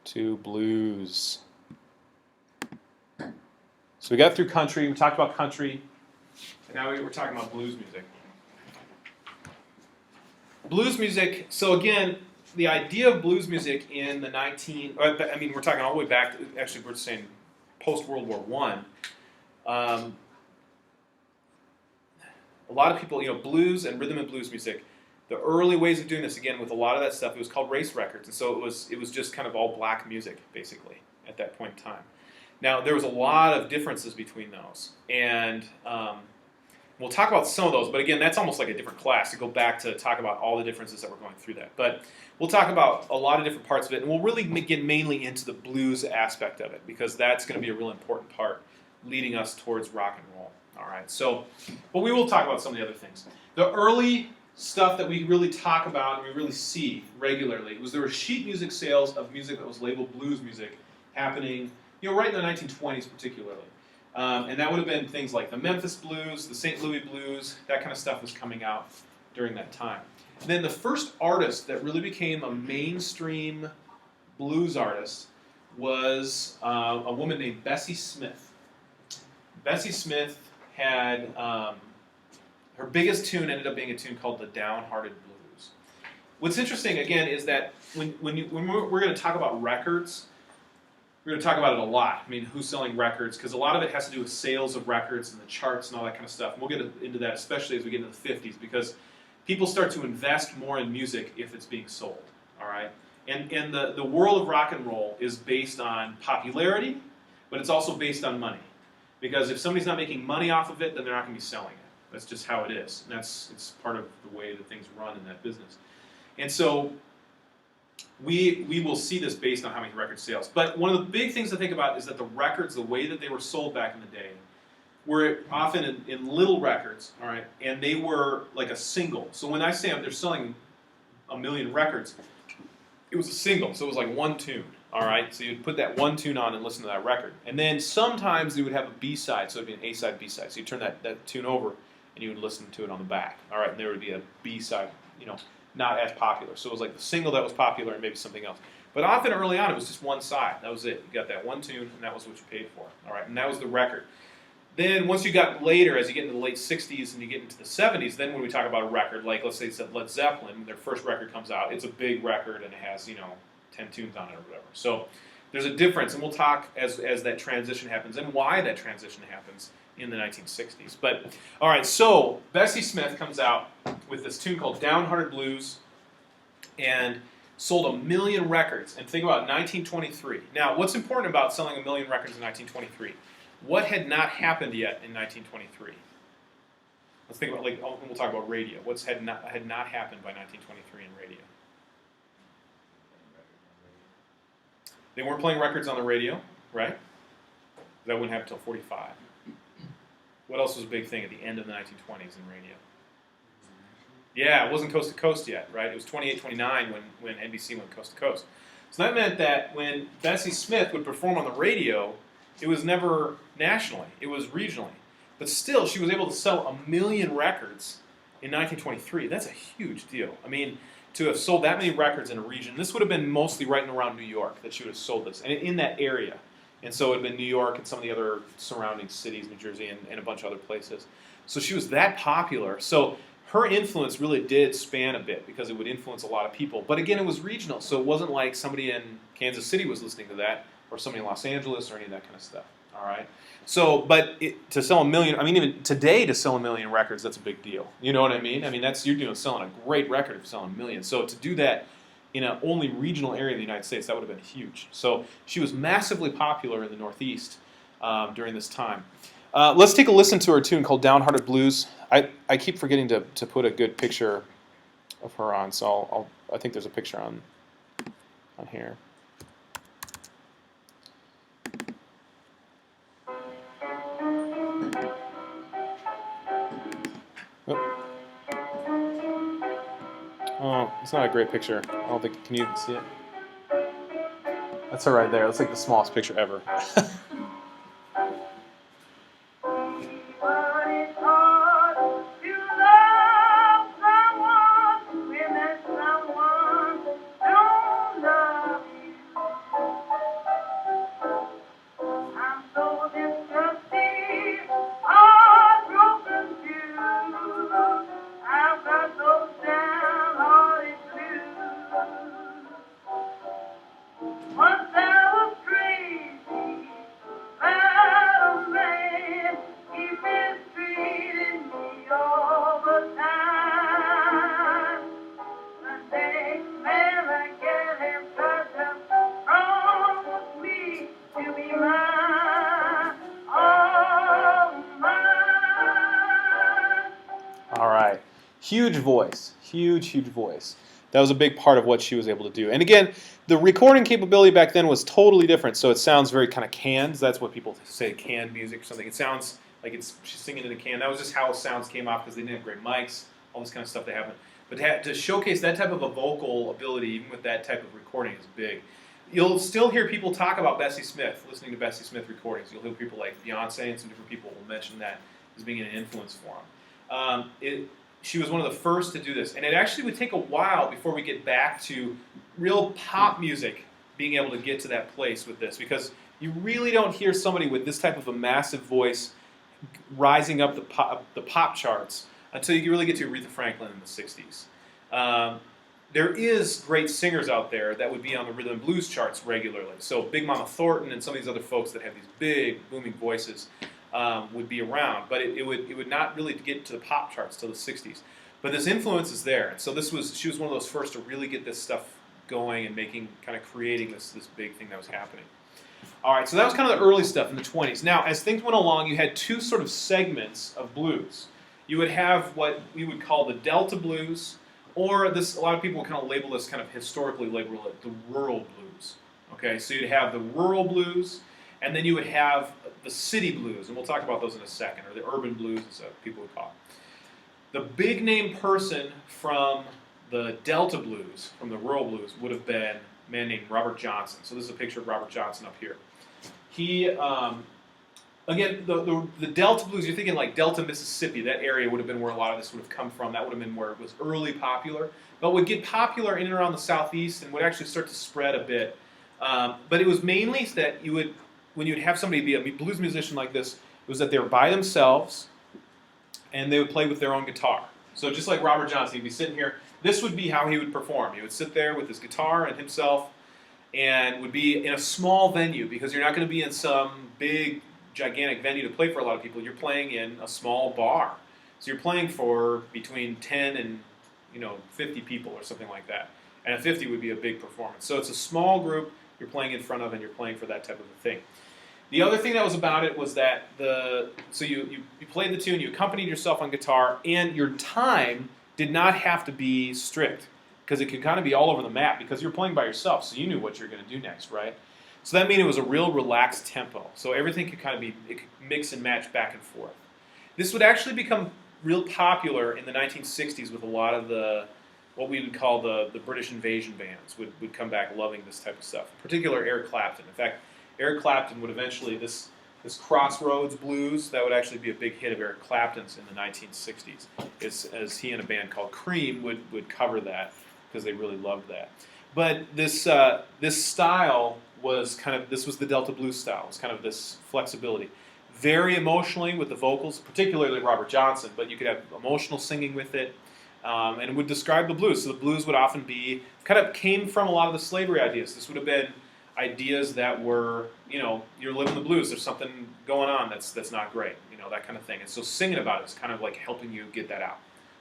to blues. So we got through country, we talked about country, and now we're talking about blues music. Blues music, so again, the idea of blues music in the we're talking all the way back, actually we're saying post-World War I. A lot of people, blues and rhythm and blues music, the early ways of doing this, again, with a lot of that stuff, it was called race records. And so it was just kind of all black music, basically, at that point in time. Now, there was a lot of differences between those. And we'll talk about some of those. But again, that's almost like a different class to go back to talk about all the differences that we're going through that. But we'll talk about a lot of different parts of it. And we'll really get mainly into the blues aspect of it, because that's going to be a real important part leading us towards rock and roll. All right. So, but we will talk about some of the other things. The early stuff that we really talk about and we really see regularly was there were sheet music sales of music that was labeled blues music happening, right in the 1920s particularly. And that would have been things like the Memphis Blues, the St. Louis Blues, that kind of stuff was coming out during that time. And then the first artist that really became a mainstream blues artist was a woman named Bessie Smith. Bessie Smith had her biggest tune ended up being a tune called the Downhearted Blues. What's interesting, again, is that when we're going to talk about records, we're going to talk about it a lot. I mean, who's selling records? Because a lot of it has to do with sales of records and the charts and all that kind of stuff. And we'll get into that, especially as we get into the 50s, because people start to invest more in music if it's being sold. All right? And the world of rock and roll is based on popularity, but it's also based on money. Because if somebody's not making money off of it, then they're not going to be selling it. That's just how it is. And it's part of the way that things run in that business. And so we will see this based on how many record sales. But one of the big things to think about is that the records, the way that they were sold back in the day, were often in little records, all right, and they were like a single. So when I say they're selling 1 million records, it was a single, so it was like one tune, all right? So you'd put that one tune on and listen to that record. And then sometimes they would have a B-side, so it would be an A-side, B-side. So you turn that tune over, and you would listen to it on the back, all right? And there would be a B-side, not as popular. So it was like the single that was popular and maybe something else. But often early on, it was just one side. That was it. You got that one tune, and that was what you paid for, all right? And that was the record. Then once you got later, as you get into the late 60s and you get into the 70s, then when we talk about a record, like let's say Led Zeppelin, their first record comes out, it's a big record and it has, 10 tunes on it or whatever. So there's a difference, and we'll talk as that transition happens and why that transition happens in the 1960s. But, all right, so Bessie Smith comes out with this tune called Downhearted Blues and sold 1 million records. And think about 1923. Now, what's important about selling 1 million records in 1923? What had not happened yet in 1923? Let's think about, we'll talk about radio. What had not happened by 1923 in radio? They weren't playing records on the radio, right? That wouldn't happen until 45. What else was a big thing at the end of the 1920s in radio? Yeah, it wasn't coast to coast yet, right? It was 28, 29 when NBC went coast to coast. So that meant that when Bessie Smith would perform on the radio, it was never nationally, it was regionally. But still, she was able to sell 1 million records in 1923. That's a huge deal. I mean, to have sold that many records in a region, this would have been mostly right and around New York that she would have sold this, and in that area. And so it would have been New York and some of the other surrounding cities, New Jersey, and a bunch of other places. So she was that popular. So her influence really did span a bit because it would influence a lot of people. But again, it was regional, so it wasn't like somebody in Kansas City was listening to that, or somebody in Los Angeles, or any of that kind of stuff. All right. So, but to sell 1 million, I mean, even today to sell 1 million records, that's a big deal. You know what I mean? I mean, you're selling a great record if selling 1 million. So to do that in an only regional area of the United States, that would have been huge. So she was massively popular in the Northeast during this time. Let's take a listen to her tune called Downhearted Blues. I keep forgetting to put a good picture of her on, so I think there's a picture on here. Oh, it's not a great picture. I don't think, can you see it? That's her right there. That's like the smallest picture ever. Huge voice, huge voice. That was a big part of what she was able to do. And again, the recording capability back then was totally different, so it sounds very kind of canned. That's what people say, canned music or something. It sounds like she's singing in a can. That was just how sounds came off because they didn't have great mics, all this kind of stuff they haven't. But to showcase that type of a vocal ability, even with that type of recording, is big. You'll still hear people talk about Bessie Smith, listening to Bessie Smith recordings. You'll hear people like Beyonce and some different people will mention that as being an influence for them. She was one of the first to do this. And it actually would take a while before we get back to real pop music being able to get to that place with this, because you really don't hear somebody with this type of a massive voice rising up the pop charts until you really get to Aretha Franklin in the 60s. There is great singers out there that would be on the rhythm and blues charts regularly. So Big Mama Thornton and some of these other folks that have these big, booming voices would be around. But it would not really get to the pop charts till the 60s. But this influence is there. And so she was one of those first to really get this stuff going and creating this big thing that was happening. All right, so that was kind of the early stuff in the 20s. Now, as things went along, you had two sort of segments of blues. You would have what we would call the Delta blues, or this, a lot of people would kind of label this, kind of historically label it, the rural blues. Okay, so you'd have the rural blues, and then you would have the city blues, and we'll talk about those in a second, or the urban blues, as people would call it. The big name person from the Delta blues, from the rural blues, would have been a man named Robert Johnson. So this is a picture of Robert Johnson up here. He, again, the Delta blues, you're thinking like Delta, Mississippi, that area would have been where a lot of this would have come from. That would have been where it was early popular, but would get popular in and around the Southeast and would actually start to spread a bit. But it was mainly that when you'd have somebody be a blues musician like this, it was that they were by themselves and they would play with their own guitar. So just like Robert Johnson, he'd be sitting here. This would be how he would perform. He would sit there with his guitar and himself and would be in a small venue, because you're not going to be in some big, gigantic venue to play for a lot of people. You're playing in a small bar. So you're playing for between 10 and 50 people or something like that. And a 50 would be a big performance. So it's a small group you're playing in front of, and you're playing for that type of a thing. The other thing that was about it was that you played the tune, you accompanied yourself on guitar, and your time did not have to be strict, because it could kind of be all over the map, because you're playing by yourself, so you knew what you were going to do next, right? So that meant it was a real relaxed tempo. So everything could it could mix and match back and forth. This would actually become real popular in the 1960s with a lot of what we would call the British invasion bands would come back loving this type of stuff. In particular, Eric Clapton. In fact, Eric Clapton would eventually, this Crossroads blues, that would actually be a big hit of Eric Clapton's in the 1960s, as he and a band called Cream would cover that, because they really loved that. But this style was this was the Delta blues style. It was kind of this flexibility. Very emotionally with the vocals, particularly Robert Johnson, but you could have emotional singing with it, and it would describe the blues. So the blues would often came from a lot of the slavery ideas. This would have been ideas that were, you're living the blues, there's something going on that's not great, that kind of thing. And so singing about it is kind of like helping you get that out,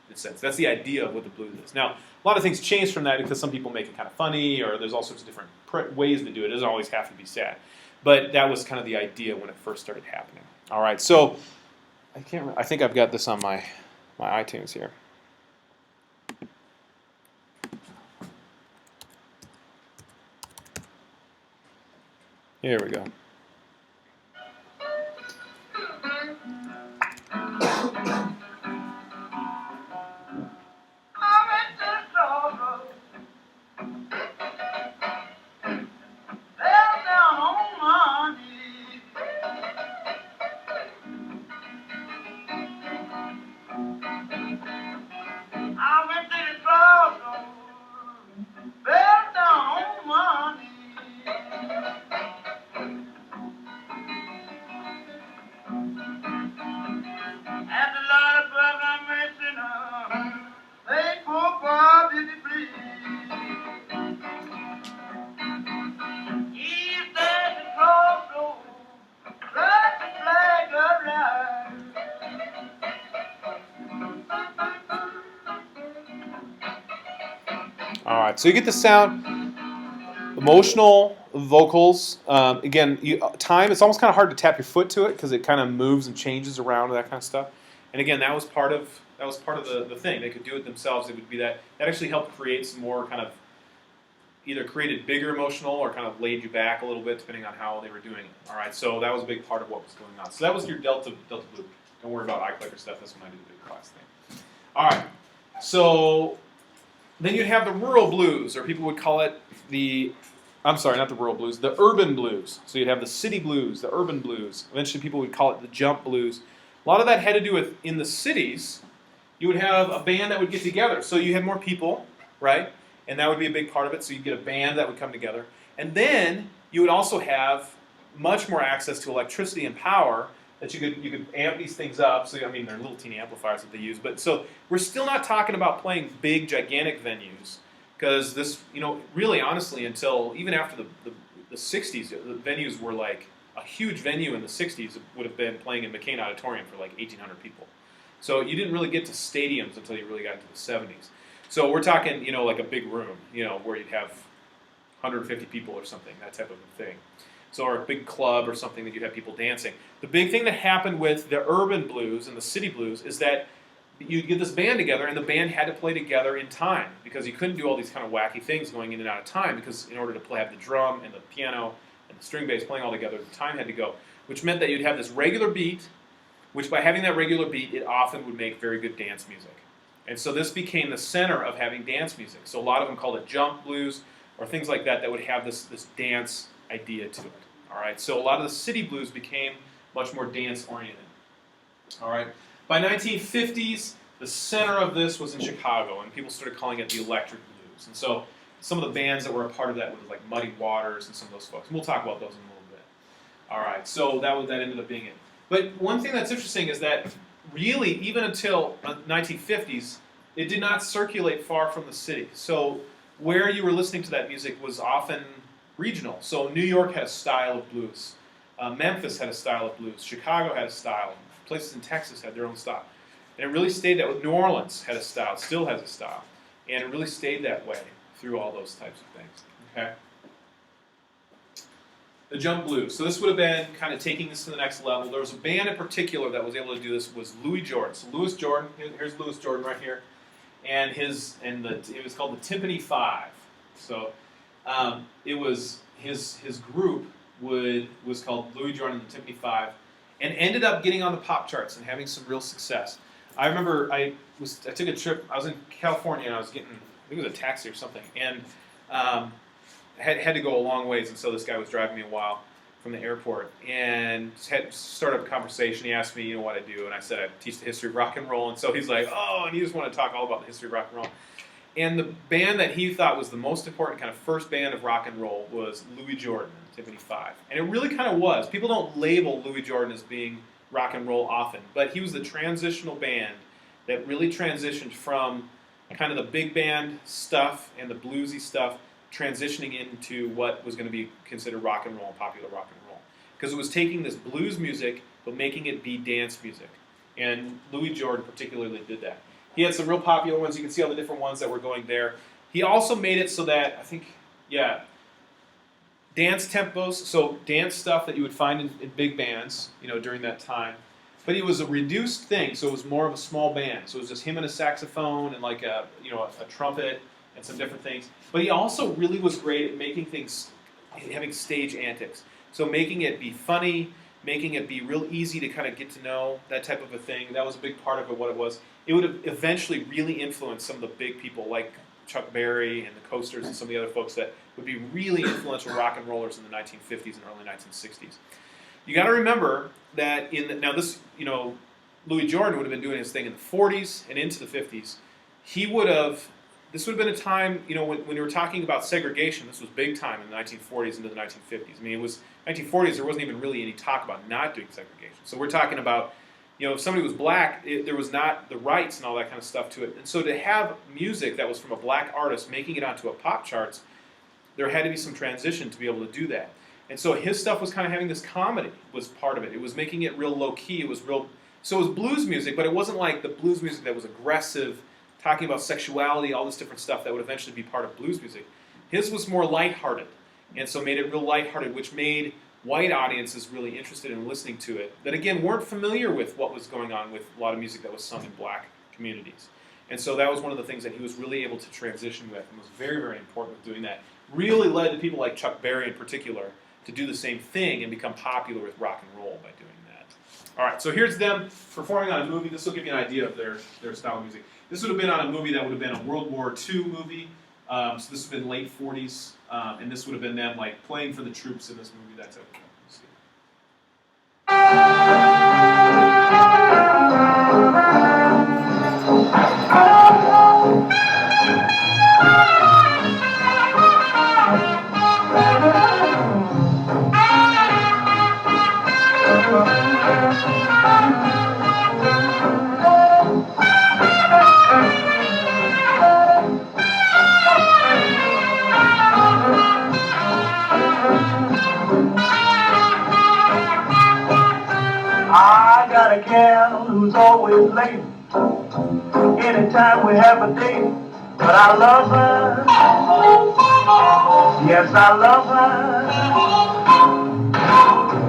in a sense. That's the idea of what the blues is. Now, a lot of things change from that, because some people make it kind of funny, or there's all sorts of different ways to do it. It doesn't always have to be sad. But that was kind of the idea when it first started happening. All right, so I think I've got this on my iTunes here. Here we go. All right, so you get the sound, emotional vocals. Again, time, it's almost kind of hard to tap your foot to it, because it kind of moves and changes around and that kind of stuff. And again, that was part of That was part of the thing. They could do it themselves. It would be that actually helped create some more kind of, either created bigger emotional or kind of laid you back a little bit depending on how they were doing it. All right, so that was a big part of what was going on. So that was your Delta Blue. Don't worry about eye clicker stuff. That's when I did the big class thing. All right, so then you'd have the rural blues, or people would call it I'm sorry, not the rural blues, the urban blues. So you'd have the city blues, the urban blues. Eventually people would call it the jump blues. A lot of that had to do with, in the cities, you would have a band that would get together. So you had more people, right? And that would be a big part of it. So you'd get a band that would come together. And then you would also have much more access to electricity and power that you could amp these things up. So, I mean, they're little teeny amplifiers that they use. But so we're still not talking about playing big, gigantic venues. Because this, really honestly, until even after the 60s, the venues were like a huge venue in the 60s would have been playing in McCain Auditorium for like 1,800 people. So you didn't really get to stadiums until you really got into the 70s. So we're talking, like a big room, where you'd have 150 people or something, that type of a thing. So, or a big club or something that you'd have people dancing. The big thing that happened with the urban blues and the city blues is that you'd get this band together, and the band had to play together in time because you couldn't do all these kind of wacky things going in and out of time, because in order to have the drum and the piano and the string bass playing all together, the time had to go, which meant that you'd have this regular beat, which by having that regular beat, it often would make very good dance music. And so this became the center of having dance music. So a lot of them called it jump blues or things like that would have this dance idea to it. All right, so a lot of the city blues became much more dance-oriented. All right. By 1950s, the center of this was in Chicago, and people started calling it the electric blues. And so some of the bands that were a part of that was like Muddy Waters and some of those folks. And we'll talk about those in a little bit. All right, so that ended up being it. But one thing that's interesting is that really, even until the 1950s, it did not circulate far from the city. So where you were listening to that music was often regional. So New York had a style of blues. Memphis had a style of blues. Chicago had a style. Places in Texas had their own style. And it really stayed that way. New Orleans had a style, still has a style. And it really stayed that way through all those types of things. Okay? The jump blues. So this would have been kind of taking this to the next level. There was a band in particular that was able to do this, was Louis Jordan. So Louis Jordan, here's Louis Jordan right here. And it was called the Timpani 5. So it was his group was called Louis Jordan and the Timpani 5. And ended up getting on the pop charts and having some real success. I remember I took a trip. I was in California and I was getting, I think it was a taxi or something, and had to go a long ways. And so this guy was driving me a while from the airport and had started up a conversation. He asked me, what I do, and I said I teach the history of rock and roll. And so he's like, oh, and he just wanted to talk all about the history of rock and roll. And the band that he thought was the most important kind of first band of rock and roll was Louis Jordan, Timpani 5. And it really kind of was. People don't label Louis Jordan as being rock and roll often, but he was the transitional band that really transitioned from kind of the big band stuff and the bluesy stuff, transitioning into what was going to be considered rock and roll, popular rock and roll. Because it was taking this blues music, but making it be dance music. And Louis Jordan particularly did that. He had some real popular ones. You can see all the different ones that were going there. He also made it so that, dance tempos, so dance stuff that you would find in big bands, during that time. But it was a reduced thing, so it was more of a small band. So it was just him and a saxophone and like a trumpet and some different things. But he also really was great at making things, having stage antics. So making it be funny, making it be real easy to kind of get to know, that type of a thing. That was a big part of it, what it was. It would have eventually really influenced some of the big people like Chuck Berry and the Coasters and some of the other folks that would be really influential rock and rollers in the 1950s and early 1960s. You got to remember that Louis Jordan would have been doing his thing in the 40s and into the 50s. This would have been a time, when you were talking about segregation, this was big time in the 1940s into the 1950s. I mean, it was 1940s, there wasn't even really any talk about not doing segregation. So we're talking about, if somebody was black, there was not the rights and all that kind of stuff to it. And so to have music that was from a black artist making it onto a pop charts, there had to be some transition to be able to do that. And so his stuff was kind of having this comedy was part of it. It was making it real low-key. It was blues music, but it wasn't like the blues music that was aggressive, talking about sexuality, all this different stuff that would eventually be part of blues music. His was more lighthearted, and so made it real lighthearted, which made white audiences really interested in listening to it, that again weren't familiar with what was going on with a lot of music that was sung in black communities. And so that was one of the things that he was really able to transition with, and was very, very important with doing that. Really led to people like Chuck Berry in particular to do the same thing and become popular with rock and roll by doing that. All right, so here's them performing on a movie. This will give you an idea of their style of music. This would have been on a movie that would have been a World War II movie. So this would have been late 40s, and this would have been them like playing for the troops in this movie. That type of thing. Let's see. I got a gal who's always late. Anytime we have a date, but I love her. Yes, I love her.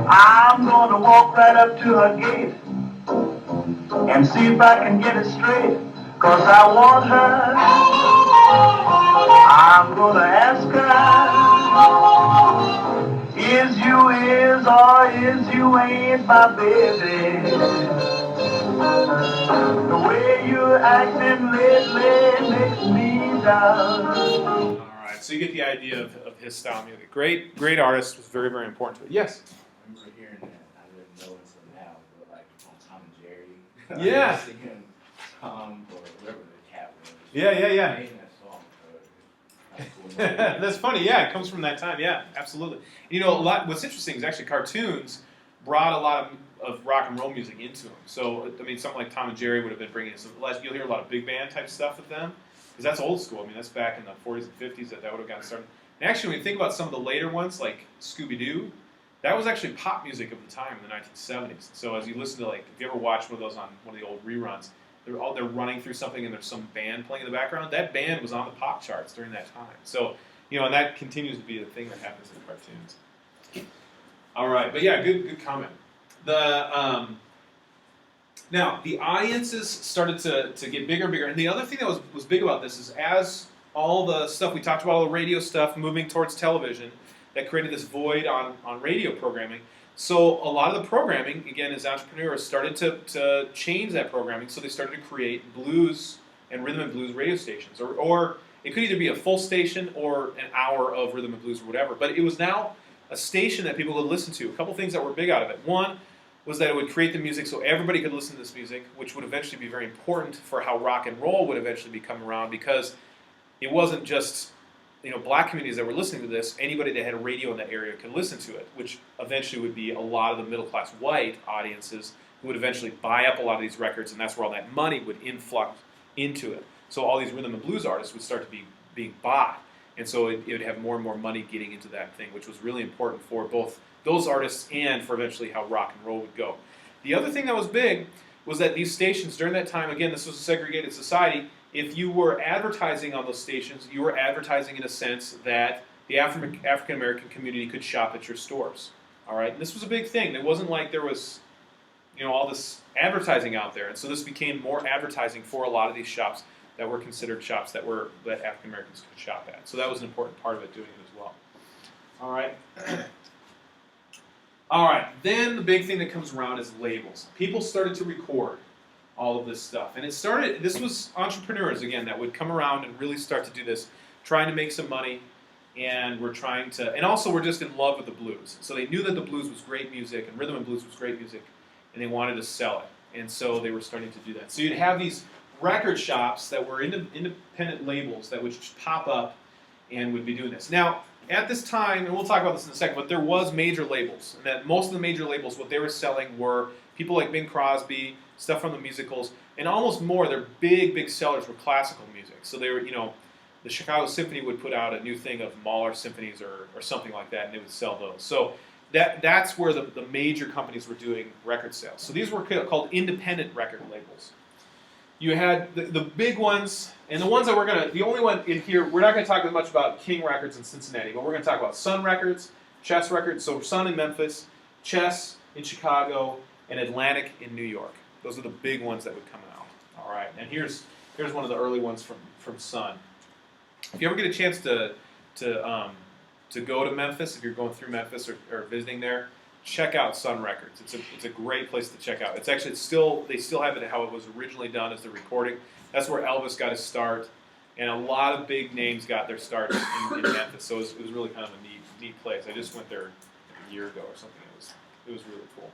I'm gonna walk right up to her gate and see if I can get it straight, 'cause I want her. I'm gonna ask her, is you is or is you ain't my baby? The way you're acting lately makes me doubt. All right, so you get the idea of his style of music. Great, great artist. Was very, very important to it. Yes. I remember hearing that. I didn't know until now, but like on Tom and Jerry. Yeah. Singing Tom or whatever the cat was. Yeah. Playing that song. That's funny. Yeah, it comes from that time. Yeah, absolutely. You know, what's interesting is actually cartoons brought a lot of rock and roll music into them. So, I mean, something like Tom and Jerry would have been bringing some. You'll hear a lot of big band type stuff with them, because that's old school. I mean, that's back in the 40s and 50s that would have gotten started. And actually, when you think about some of the later ones, like Scooby-Doo, that was actually pop music of the time in the 1970s. So, as you listen to, like, if you ever watch one of those on one of the old reruns, they're running through something and there's some band playing in the background. That band was on the pop charts during that time. So, you know, and that continues to be the thing that happens in cartoons. All right, but yeah, good comment. Now the audiences started to get bigger and bigger, and the other thing that was big about this is as all the stuff we talked about, all the radio stuff moving towards television, that created this void on radio programming. So a lot of the programming, again, as entrepreneurs, started to change that programming. So they started to create blues and rhythm and blues radio stations, or it could either be a full station or an hour of rhythm and blues or whatever. But it was now a station that people would listen to. A couple things that were big out of it. One was that it would create the music so everybody could listen to this music, which would eventually be very important for how rock and roll would eventually become around, because it wasn't just black communities that were listening to this. Anybody that had a radio in that area could listen to it, which eventually would be a lot of the middle-class white audiences who would eventually buy up a lot of these records, and that's where all that money would influx into it. So all these rhythm and blues artists would start to be being bought, and so it would have more and more money getting into that thing, which was really important for both those artists and for eventually how rock and roll would go. The other thing that was big was that these stations during that time, again, this was a segregated society. If you were advertising on those stations, you were advertising in a sense that the African American community could shop at your stores. All right, and this was a big thing. It wasn't like there was, all this advertising out there, and so this became more advertising for a lot of these shops that were considered shops that African Americans could shop at. So that was an important part of it, doing it as well. All right. All right. Then the big thing that comes around is labels. People started to record all of this stuff. And this was entrepreneurs, again, that would come around and really start to do this, trying to make some money, and and also we're just in love with the blues. So they knew that the blues was great music, and rhythm and blues was great music, and they wanted to sell it. And so they were starting to do that. So you'd have these record shops that were independent labels that would just pop up and would be doing this. Now, at this time, and we'll talk about this in a second, but there was major labels, and that most of the major labels, what they were selling were people like Bing Crosby, stuff from the musicals, and almost more, their big sellers were classical music. So they were, the Chicago Symphony would put out a new thing of Mahler symphonies or something like that, and they would sell those. So that's where the major companies were doing record sales. So these were called independent record labels. You had the big ones, and the ones that the only one in here, we're not going to talk as much about King Records in Cincinnati, but we're going to talk about Sun Records, Chess Records, so Sun in Memphis, Chess in Chicago, and Atlantic in New York. Those are the big ones that would come out. All right, and here's one of the early ones from Sun. If you ever get a chance to go to Memphis, if you're going through Memphis or visiting there, check out Sun Records. It's a great place to check out. It's still they still have it how it was originally done as the recording. That's where Elvis got his start, and a lot of big names got their start in Memphis. So it was really kind of a neat place. I just went there a year ago or something. It was really cool.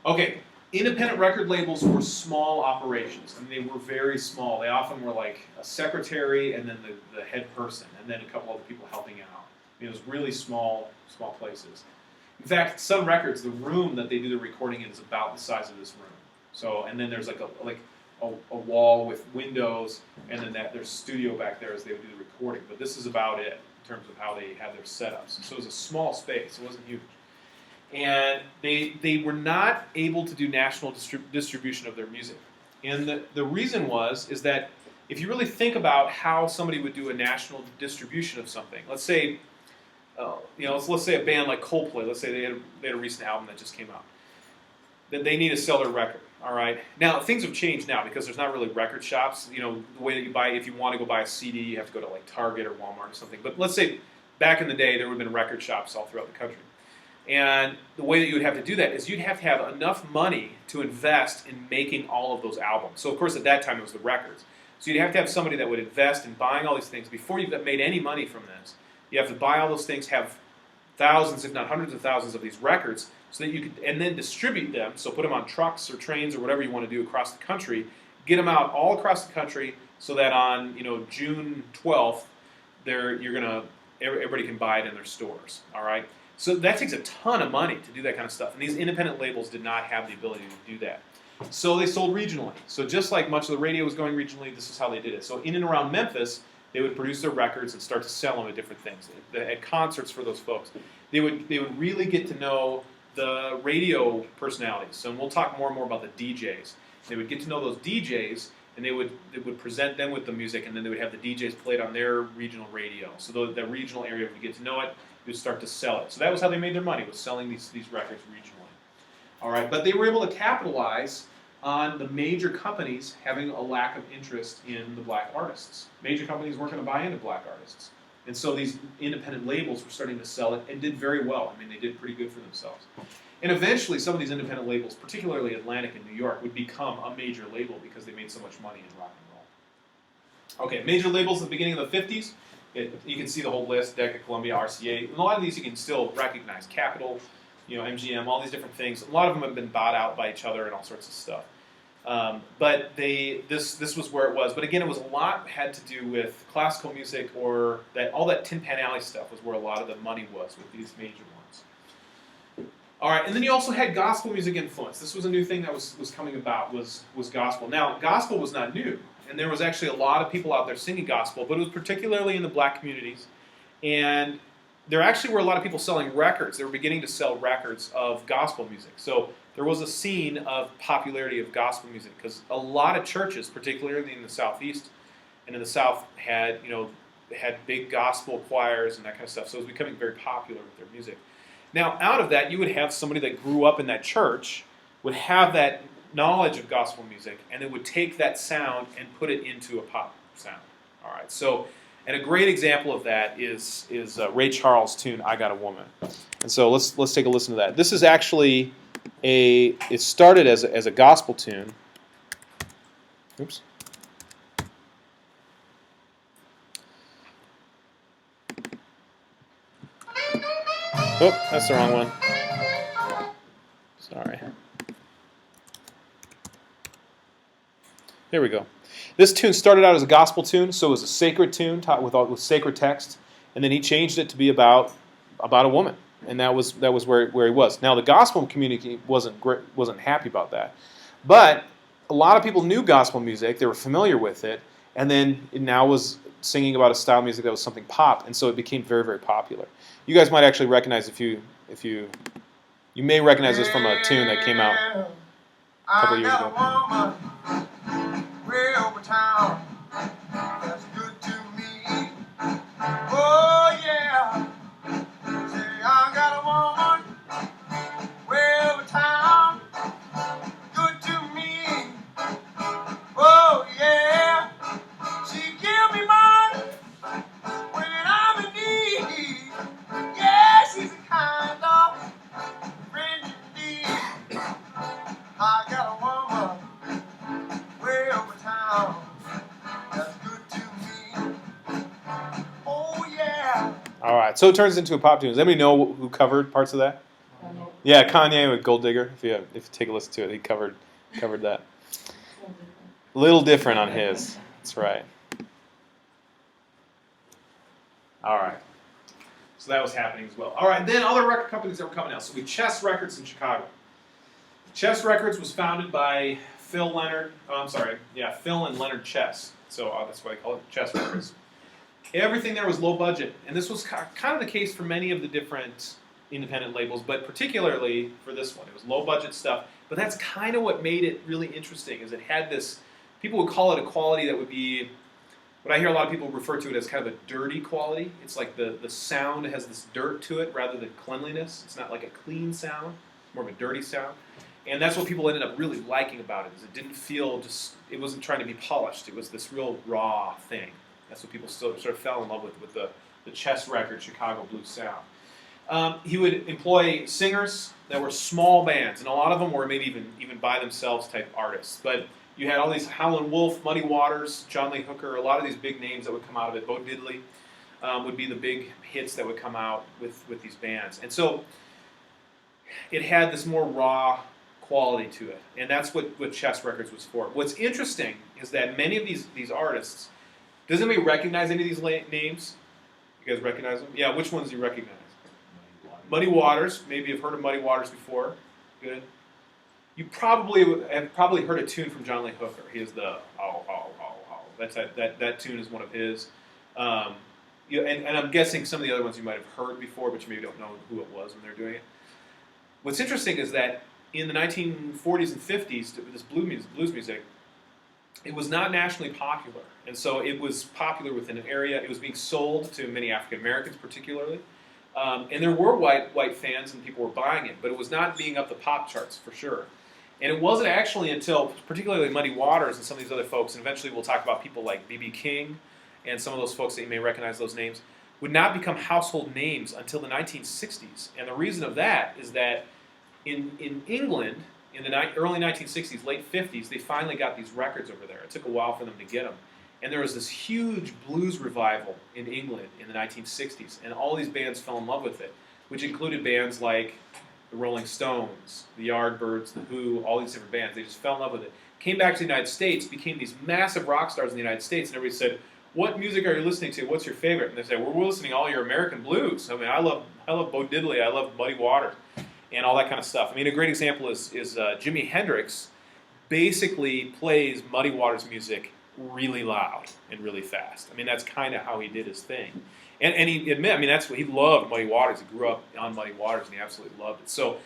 Okay, independent record labels were small operations. I mean, they were very small. They often were like a secretary and then the head person, and then a couple other people helping out. I mean, it was really small places. In fact, Sun Records, the room that they do the recording in is about the size of this room. So, and then there's like a wall with windows, and then there's studio back there as they would do the recording. But this is about it in terms of how they had their setups. So it was a small space. It wasn't huge. And they were not able to do national distribution of their music. And the reason is that if you really think about how somebody would do a national distribution of something, let's say, let's say a band like Coldplay, let's say they had a recent album that just came out, then they need to sell their record. All right. Now things have changed now because there's not really record shops. You know, the way that you buy, if you want to go buy a CD, you have to go to like Target or Walmart or something. But let's say back in the day, there would have been record shops all throughout the country. And the way that you would have to do that is you'd have to have enough money to invest in making all of those albums. So, of course, at that time, it was the records. So you'd have to have somebody that would invest in buying all these things. Before you made any money from this, you have to buy all those things, have thousands, if not hundreds of thousands of these records, so that you could, and then distribute them, so put them on trucks or trains or whatever you want to do across the country, get them out all across the country so that on June 12th, everybody can buy it in their stores, all right? So that takes a ton of money to do that kind of stuff. And these independent labels did not have the ability to do that. So they sold regionally. So just like much of the radio was going regionally, this is how they did it. So in and around Memphis, they would produce their records and start to sell them at different things. At concerts for those folks. They would really get to know the radio personalities. So we'll talk more and more about the DJs. They would get to know those DJs, and they would present them with the music, and then they would have the DJs play it on their regional radio. So the regional area would get to know it. Would start to sell it. So that was how they made their money, was selling these records regionally. All right, but they were able to capitalize on the major companies having a lack of interest in the black artists. Major companies weren't going to buy into black artists. And so these independent labels were starting to sell it and did very well. I mean, they did pretty good for themselves. And eventually, some of these independent labels, particularly Atlantic and New York, would become a major label because they made so much money in rock and roll. Okay, major labels at the beginning of the 50s. You can see the whole list: Decca, Columbia, RCA. And a lot of these you can still recognize. Capitol, MGM, all these different things. A lot of them have been bought out by each other and all sorts of stuff. But this was where it was. But again, it was a lot had to do with classical music, or all that Tin Pan Alley stuff was where a lot of the money was with these major ones. All right, and then you also had gospel music influence. This was a new thing that was coming about, was gospel. Now, gospel was not new. And there was actually a lot of people out there singing gospel, but it was particularly in the black communities. And there actually were a lot of people selling records. They were beginning to sell records of gospel music. So there was a scene of popularity of gospel music because a lot of churches, particularly in the Southeast and in the South, had big gospel choirs and that kind of stuff. So it was becoming very popular with their music. Now, out of that, you would have somebody that grew up in that church would have that knowledge of gospel music, and it would take that sound and put it into a pop sound. All right, so, and a great example of that is Ray Charles' tune "I Got a Woman," and so let's take a listen to that. This is actually it started as a gospel tune. Oops. Oh, that's the wrong one. Sorry. Here we go. This tune started out as a gospel tune, so it was a sacred tune taught with sacred text, and then he changed it to be about a woman, and that was where he was. Now the gospel community wasn't happy about that, but a lot of people knew gospel music; they were familiar with it, and then it now was singing about a style of music that was something pop, and so it became very, very popular. You guys might actually recognize you may recognize this from a tune that came out a couple years ago. Way over town, that's good to me. Oh yeah, say I got a woman way over town, good to me. All right, so it turns into a pop tune. Does anybody know who covered parts of that? Yeah, Kanye with Gold Digger. If you take a listen to it, he covered that. A little different on his. That's right. All right. So that was happening as well. All right, then other record companies that were coming out. So we Chess Records in Chicago. Chess Records was founded by Phil and Leonard Chess. So that's why I call it Chess Records. Everything there was low budget, and this was kind of the case for many of the different independent labels, but particularly for this one. It was low budget stuff, but that's kind of what made it really interesting, is it had this, people would call it a quality that would be, what I hear a lot of people refer to it as kind of a dirty quality. It's like the sound has this dirt to it rather than cleanliness. It's not like a clean sound, more of a dirty sound. And that's what people ended up really liking about it, is it didn't feel it wasn't trying to be polished. It was this real raw thing. That's what people still sort of fell in love with the Chess Record Chicago blues sound. He would employ singers that were small bands, and a lot of them were maybe even by themselves type artists. But you had all these Howlin' Wolf, Muddy Waters, John Lee Hooker, a lot of these big names that would come out of it. Bo Diddley would be the big hits that would come out with these bands. And so it had this more raw quality to it, and that's what Chess Records was for. What's interesting is that many of these artists, does anybody recognize any of these names? You guys recognize them? Yeah, which ones do you recognize? Muddy Waters. Maybe you've heard of Muddy Waters before. Good. You probably have heard a tune from John Lee Hooker. He is the that tune is one of his. And I'm guessing some of the other ones you might have heard before, but you maybe don't know who it was when they're doing it. What's interesting is that in the 1940s and 50s, this blues music, it was not nationally popular. And so it was popular within an area. It was being sold to many African Americans particularly. And there were white fans and people were buying it, but it was not being up the pop charts for sure. And it wasn't actually until particularly Muddy Waters and some of these other folks, and eventually we'll talk about people like B.B. King and some of those folks that you may recognize those names, would not become household names until the 1960s. And the reason of that is that in England, in the early 1960s, late 50s, they finally got these records over there. It took a while for them to get them. And there was this huge blues revival in England in the 1960s, and all these bands fell in love with it, which included bands like the Rolling Stones, the Yardbirds, the Who, all these different bands. They just fell in love with it. Came back to the United States, became these massive rock stars in the United States, and everybody said, "What music are you listening to? What's your favorite?" And they said, "Well, we're listening to all your American blues. I mean, I love Bo Diddley, I love Muddy Waters, and all that kind of stuff." I mean, a great example is Jimi Hendrix basically plays Muddy Waters music really loud and really fast. I mean, that's kind of how he did his thing. And he admitted, I mean, that's what he loved, Muddy Waters. He grew up on Muddy Waters, and he absolutely loved it. So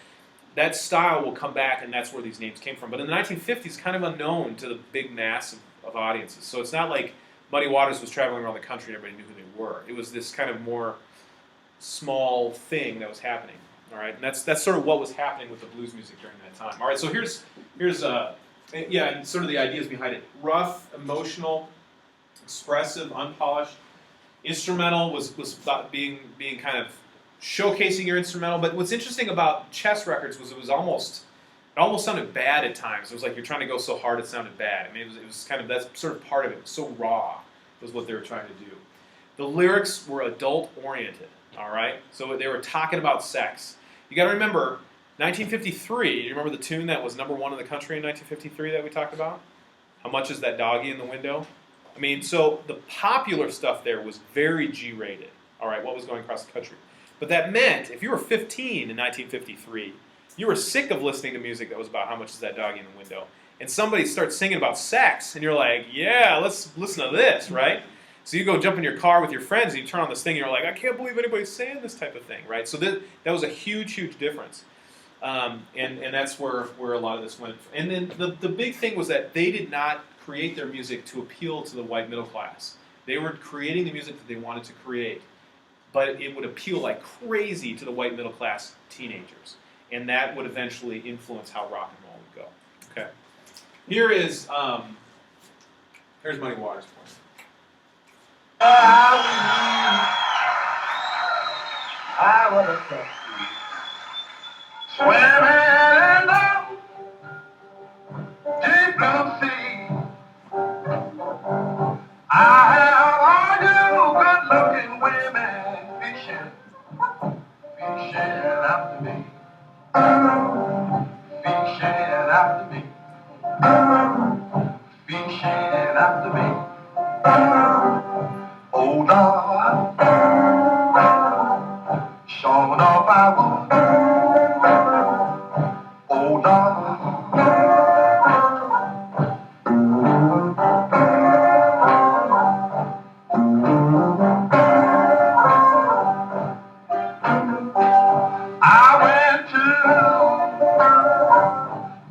that style will come back, and that's where these names came from. But in the 1950s, kind of unknown to the big mass of audiences. So it's not like Muddy Waters was traveling around the country and everybody knew who they were. It was this kind of more small thing that was happening. All right, and that's sort of what was happening with the blues music during that time. All right, so here's and sort of the ideas behind it. Rough, emotional, expressive, unpolished. Instrumental was about being kind of showcasing your instrumental. But what's interesting about Chess Records was it almost sounded bad at times. It was like you're trying to go so hard it sounded bad. I mean, it was kind of, that's sort of part of it. It was so raw was what they were trying to do. The lyrics were adult oriented. All right, so they were talking about sex. You got to remember, 1953. You remember the tune that was number one in the country in 1953 that we talked about? How much is that doggy in the window? I mean, so the popular stuff there was very G-rated. All right, what was going across the country? But that meant if you were 15 in 1953, you were sick of listening to music that was about how much is that doggy in the window, and somebody starts singing about sex, and you're like, yeah, let's listen to this, right? So you go jump in your car with your friends, and you turn on this thing, and you're like, I can't believe anybody's saying this type of thing, right? So that was a huge, huge difference. And that's where a lot of this went. And then the big thing was that they did not create their music to appeal to the white middle class. They were creating the music that they wanted to create, but it would appeal like crazy to the white middle class teenagers. And that would eventually influence how rock and roll would go. Okay. Here's Muddy Waters for you. I would have kept you swimming in the deep blue sea. I have all you good-looking women fishing Feet shaking after me. Feet shaking after me. Feet shaking after me. Oh, Lord, sure enough I would. Oh, Lord, I went to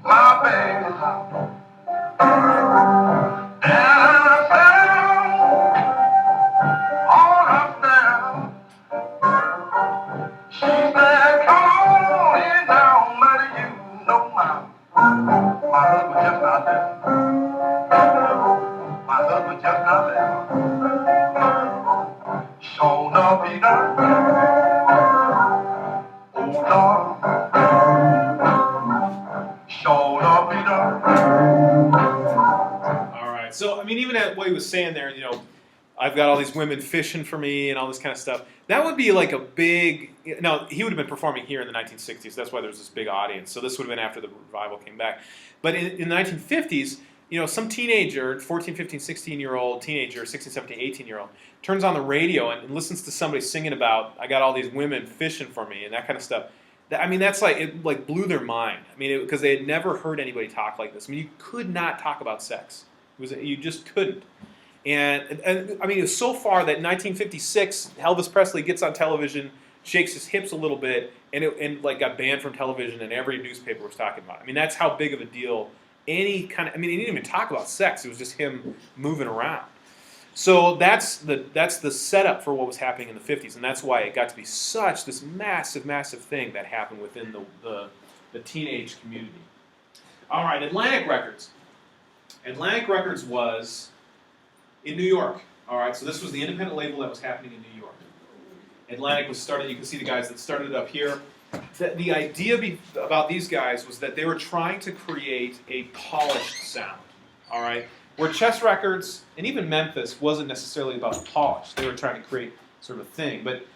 my baby's house and I found all up there. She said, come on in now, buddy, you know my husband just not there. My husband just not there. Sure enough, he done. Oh, Lord, sure enough, he done. All right. So I mean, even at what he was saying there, I've got all these women fishing for me and all this kind of stuff. That would be like a big. Now he would have been performing here in the 1960s. That's why there was this big audience. So this would have been after the revival came back. But in the 1950s, some teenager, 14, 15, 16-year-old teenager, 16, 17, 18-year-old, turns on the radio and listens to somebody singing about I got all these women fishing for me and that kind of stuff. That's like it like blew their mind. I mean, because they had never heard anybody talk like this. I mean, you could not talk about sex. You just couldn't. And I mean, it was so far that in 1956, Elvis Presley gets on television, shakes his hips a little bit, and like got banned from television, and every newspaper was talking about it. I mean, that's how big of a deal he didn't even talk about sex. It was just him moving around. So that's the setup for what was happening in the 50s, and that's why it got to be such this massive, massive thing that happened within the teenage community. All right, Atlantic Records. Atlantic Records was in New York. All right, so this was the independent label that was happening in New York. Atlantic was started. You can see the guys that started it up here. The idea about these guys was that they were trying to create a polished sound. All right, where Chess Records and even Memphis wasn't necessarily about the polish. They were trying to create sort of a thing, but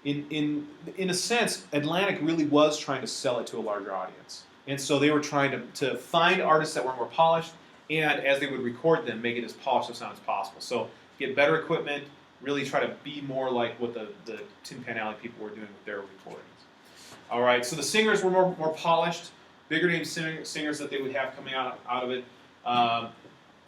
in a sense, Atlantic really was trying to sell it to a larger audience, and so they were trying to find artists that were more polished. And as they would record them, make it as polished of sound as possible. So get better equipment, really try to be more like what the Tin Pan Alley people were doing with their recordings. All right, so the singers were more polished, bigger name singers that they would have coming out of it.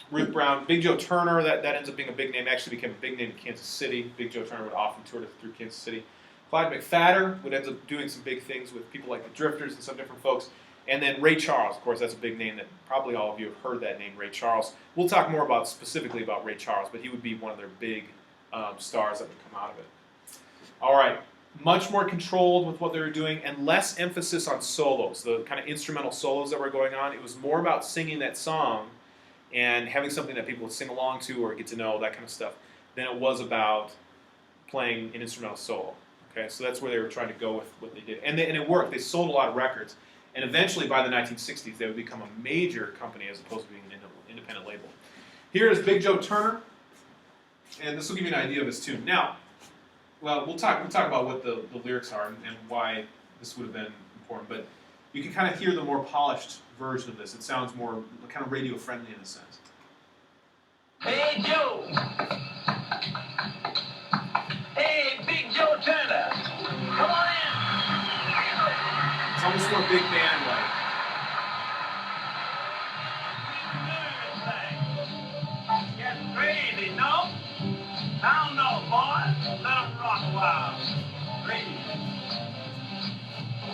Ruth Brown, Big Joe Turner, that ends up being a big name, actually became a big name in Kansas City. Big Joe Turner would often tour through Kansas City. Clyde McPhatter would end up doing some big things with people like the Drifters and some different folks. And then Ray Charles, of course, that's a big name that probably all of you have heard that name, Ray Charles. We'll talk more specifically about Ray Charles, but he would be one of their big stars that would come out of it. All right, much more controlled with what they were doing and less emphasis on solos, the kind of instrumental solos that were going on. It was more about singing that song and having something that people would sing along to or get to know, that kind of stuff, than it was about playing an instrumental solo. Okay, so that's where they were trying to go with what they did. And it worked. They sold a lot of records. And eventually, by the 1960s, they would become a major company as opposed to being an independent label. Here is Big Joe Turner, and this will give you an idea of his tune. Now, well, we'll talk about what the lyrics are and why this would have been important, but you can kind of hear the more polished version of this. It sounds more kind of radio friendly in a sense. Hey, Joe. Hey, Big Joe Turner. Come on in. It's almost more big band like. Get crazy, no? I don't know, boy. Let 'em rock a while. Crazy.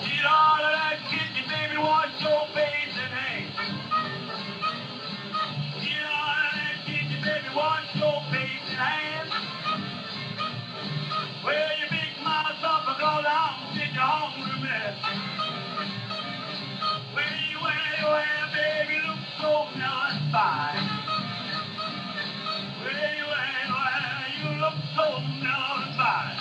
Get out of that kitchen, baby. Wash your face and hands. Get out of that kitchen, baby. Wash your face and hands. Well, your big mouth up and go down and sit your hungry mess. Well, baby, look so nice fine. Well, you look so nice fine.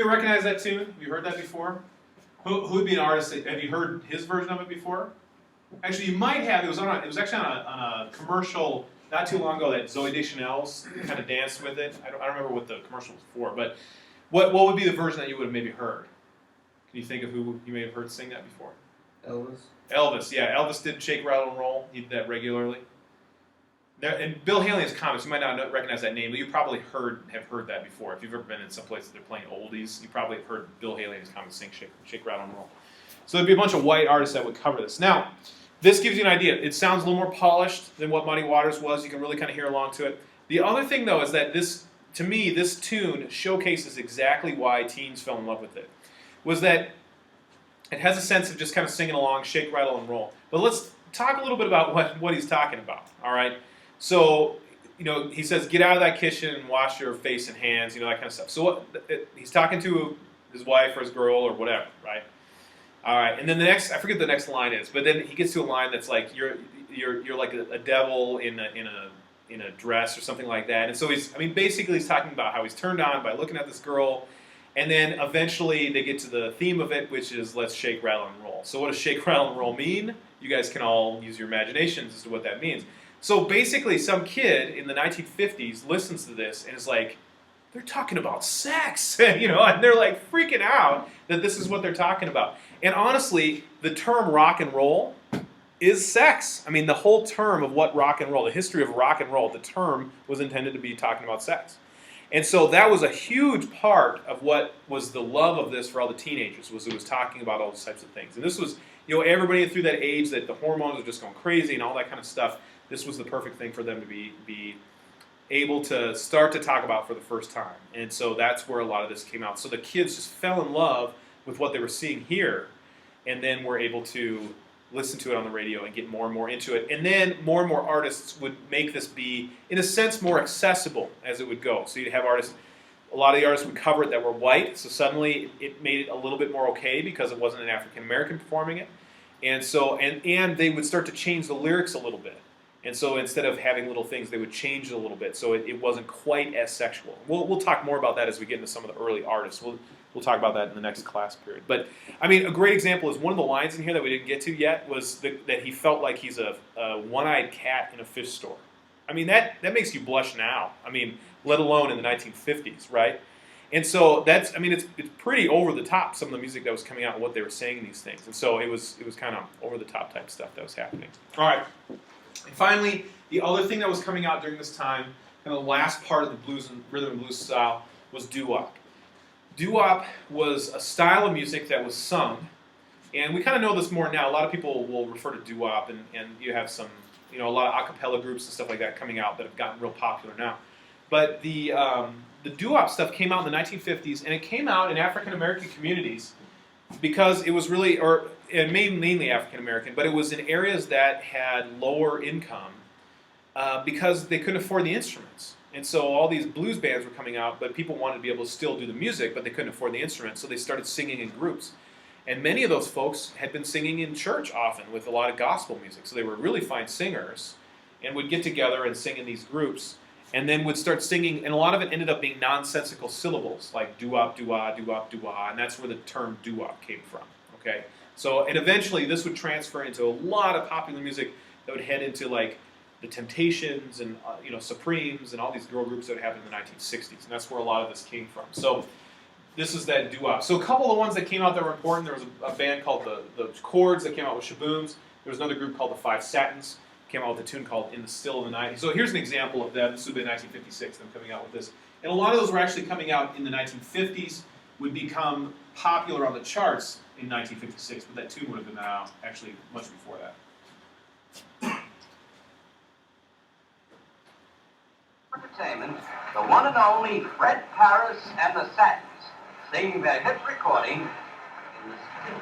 you recognize that tune? Have you heard that before? Who would be an artist? Have you heard his version of it before? Actually, you might have. It was actually on a commercial not too long ago that Zoe Deschanel's kind of danced with it. I don't remember what the commercial was for, but what would be the version that you would have maybe heard? Can you think of who you may have heard sing that before? Elvis. Elvis, yeah. Elvis did Shake, Rattle, and Roll. He did that regularly. And Bill Haley in his comments, you might not recognize that name, but you probably have heard that before. If you've ever been in some place that they're playing oldies, you probably have heard Bill Haley in his comments sing Shake, Rattle, and Roll. So there'd be a bunch of white artists that would cover this. Now, this gives you an idea. It sounds a little more polished than what Muddy Waters was. You can really kind of hear along to it. The other thing, though, is that to me, this tune showcases exactly why teens fell in love with it. Was that it has a sense of just kind of singing along, shake, rattle, and roll. But let's talk a little bit about what he's talking about, all right? So, he says, get out of that kitchen and wash your face and hands, that kind of stuff. So he's talking to his wife or his girl or whatever, right? All right, and then the next, I forget what the next line is, but then he gets to a line that's like, you're like a devil in a dress or something like that. And so basically he's talking about how he's turned on by looking at this girl. And then eventually they get to the theme of it, which is let's shake, rattle, and roll. So what does shake, rattle, and roll mean? You guys can all use your imaginations as to what that means. So basically some kid in the 1950s listens to this and is like, they're talking about sex, and they're like freaking out that this is what they're talking about. And honestly, the term rock and roll is sex. I mean, the whole term of what rock and roll, the history of rock and roll, the term was intended to be talking about sex. And so that was a huge part of what was the love of this for all the teenagers, was it was talking about all those types of things. And this was, everybody through that age that the hormones were just going crazy and all that kind of stuff, this was the perfect thing for them to be able to start to talk about for the first time. And so that's where a lot of this came out. So the kids just fell in love with what they were seeing here, and then were able to listen to it on the radio and get more and more into it. And then more and more artists would make this be, in a sense, more accessible as it would go. So you'd have artists, a lot of the artists would cover it that were white, so suddenly it made it a little bit more okay because it wasn't an African American performing it. And so, and they would start to change the lyrics a little bit. And so instead of having little things, they would change it a little bit so it wasn't quite as sexual. We'll talk more about that as we get into some of the early artists. We'll talk about that in the next class period. But, a great example is one of the lines in here that we didn't get to yet was that he felt like he's a one-eyed cat in a fish store. That makes you blush now. Let alone in the 1950s, right? And so that's, it's pretty over the top, some of the music that was coming out and what they were saying these things. And so it was kind of over the top type stuff that was happening. All right. And finally, the other thing that was coming out during this time, and the last part of the blues and rhythm and blues style, was doo-wop. Doo-wop was a style of music that was sung, and we kind of know this more now. A lot of people will refer to doo-wop, and you have some, a lot of a cappella groups and stuff like that coming out that have gotten real popular now. But the doo-wop stuff came out in the 1950s, and it came out in African American communities because it was really, and mainly African American, but it was in areas that had lower income because they couldn't afford the instruments. And so all these blues bands were coming out, but people wanted to be able to still do the music, but they couldn't afford the instruments, so they started singing in groups. And many of those folks had been singing in church often with a lot of gospel music, so they were really fine singers and would get together and sing in these groups, and then would start singing, and a lot of it ended up being nonsensical syllables, like doo-wop, doo-wah, doo-wop, doo-wah, and that's where the term doo-wop came from, okay? So, and eventually this would transfer into a lot of popular music that would head into like the Temptations and Supremes and all these girl groups that happened in the 1960s, and that's where a lot of this came from. So this is that doo-wop. So a couple of the ones that came out that were important, there was a band called the Chords that came out with Shabooms. There was another group called the Five Satins, came out with a tune called In the Still of the Night. So here's an example of that. This would be 1956, them coming out with this. And a lot of those were actually coming out in the 1950s, would become popular on the charts in 1956, but that tune would have been out actually much before that. Entertainment, the one and only Fred Paris and the Satins, singing their hit recording in the still.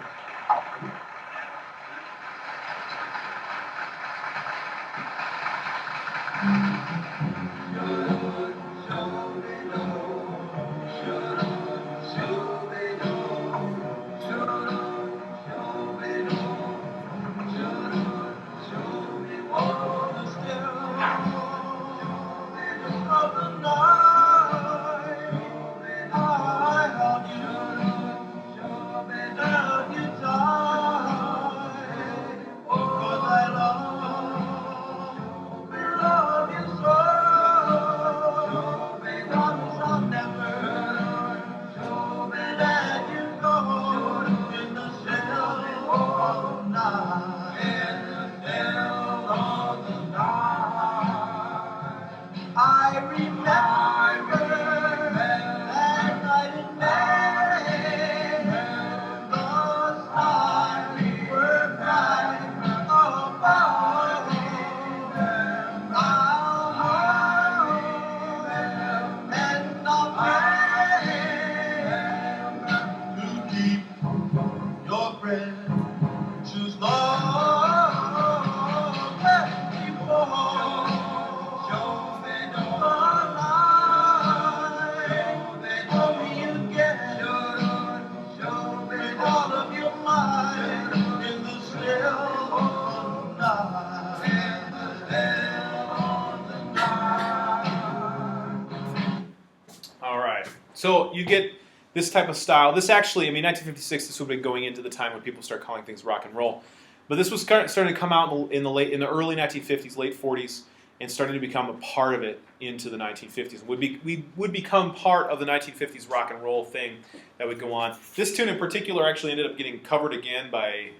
you get this type of style. This actually, I mean, 1956. This would have been going into the time when people start calling things rock and roll. But this was starting to come out in the early 1950s, late 40s, and starting to become a part of it into the 1950s. We would become part of the 1950s rock and roll thing that would go on. This tune in particular actually ended up getting covered again by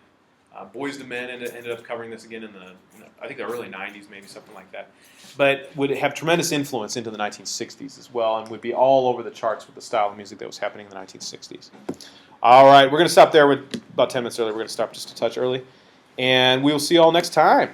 Boyz II Men. Ended up covering this again in I think the early 90s, maybe something like that. But would have tremendous influence into the 1960s as well, and would be all over the charts with the style of music that was happening in the 1960s. All right, we're going to stop there with about 10 minutes early. We're going to stop just a touch early. And we will see you all next time.